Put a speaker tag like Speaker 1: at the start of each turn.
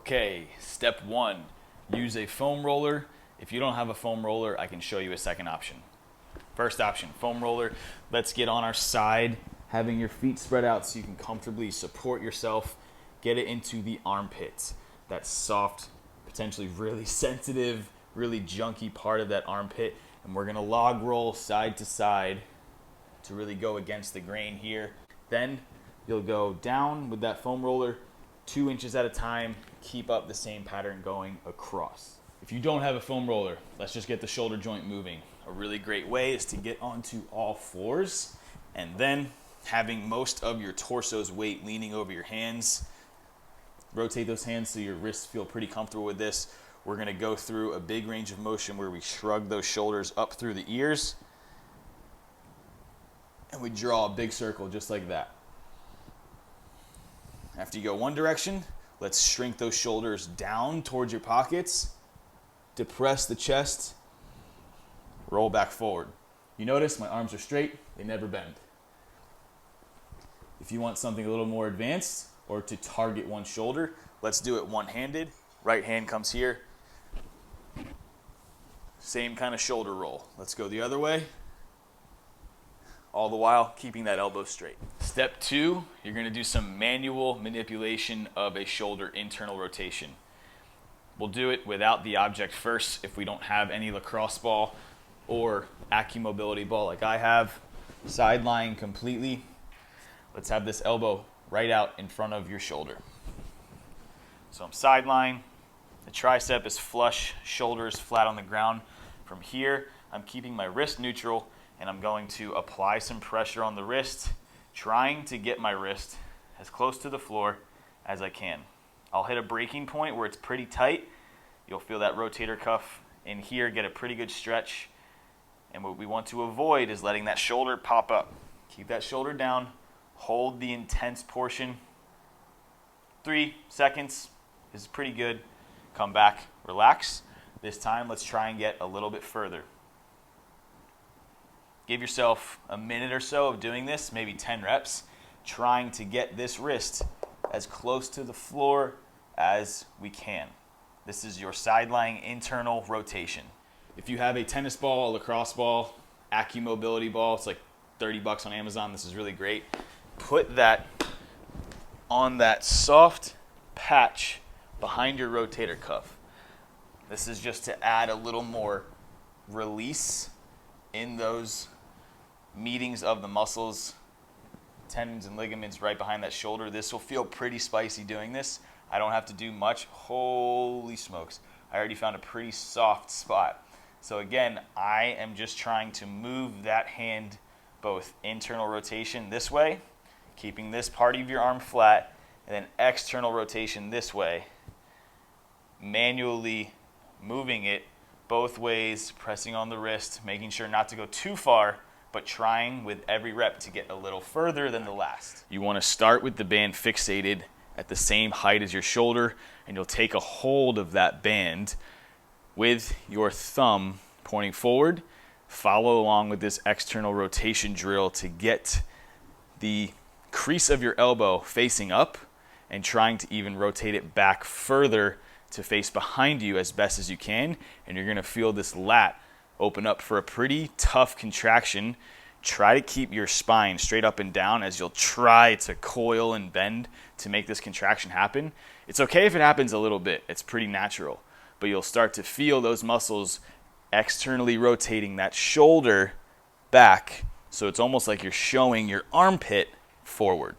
Speaker 1: Okay, step one, use a foam roller. If you don't have a foam roller, I can show you a second option. First option, foam roller. Let's get on our side, having your feet spread out so you can comfortably support yourself. Get it into the armpits, that soft, potentially really sensitive, really junky part of that armpit. And we're gonna log roll side to side to really go against the grain here. Then you'll go down with that foam roller 2 inches at a time. Keep up the same pattern going across. If you don't have a foam roller, let's just get the shoulder joint moving. A really great way is to get onto all fours and then having most of your torso's weight leaning over your hands. Rotate those hands so your wrists feel pretty comfortable with this. We're gonna go through a big range of motion where we shrug those shoulders up through the ears and we draw a big circle just like that. After you go one direction, let's shrink those shoulders down towards your pockets, depress the chest, roll back forward. You notice my arms are straight, they never bend. If you want something a little more advanced or to target one shoulder, let's do it one-handed. Right hand comes here. Same kind of shoulder roll. Let's go the other way. All the while keeping that elbow straight. Step two, you're gonna do some manual manipulation of a shoulder internal rotation. We'll do it without the object first if we don't have any lacrosse ball or AccuMobility ball like I have. Side lying completely. Let's have this elbow right out in front of your shoulder. So I'm side lying, the tricep is flush, shoulders flat on the ground. From here, I'm keeping my wrist neutral and I'm going to apply some pressure on the wrist, trying to get my wrist as close to the floor as I can. I'll hit a breaking point where it's pretty tight. You'll feel that rotator cuff in here get a pretty good stretch. And what we want to avoid is letting that shoulder pop up. Keep that shoulder down, hold the intense portion. 3 seconds is pretty good. Come back, relax. This time, let's try and get a little bit further. Give yourself a minute or so of doing this, maybe 10 reps, trying to get this wrist as close to the floor as we can. This is your side lying internal rotation. If you have a tennis ball, a lacrosse ball, AccuMobility ball, it's like $30 on Amazon. This is really great. Put that on that soft patch behind your rotator cuff. This is just to add a little more release in those meetings of the muscles, tendons and ligaments right behind that shoulder. This will feel pretty spicy doing this. I don't have to do much. Holy smokes. I already found a pretty soft spot. So again, I am just trying to move that hand both internal rotation this way, keeping this part of your arm flat, and then external rotation this way, manually moving it both ways, pressing on the wrist, making sure not to go too far, but trying with every rep to get a little further than the last. You want to start with the band fixated at the same height as your shoulder, and you'll take a hold of that band with your thumb pointing forward. Follow along with this external rotation drill to get the crease of your elbow facing up and trying to even rotate it back further to face behind you as best as you can. And you're going to feel this lat open up for a pretty tough contraction. Try to keep your spine straight up and down as you'll try to coil and bend to make this contraction happen. It's okay if it happens a little bit. It's pretty natural. But you'll start to feel those muscles externally rotating that shoulder back. So it's almost like you're showing your armpit forward.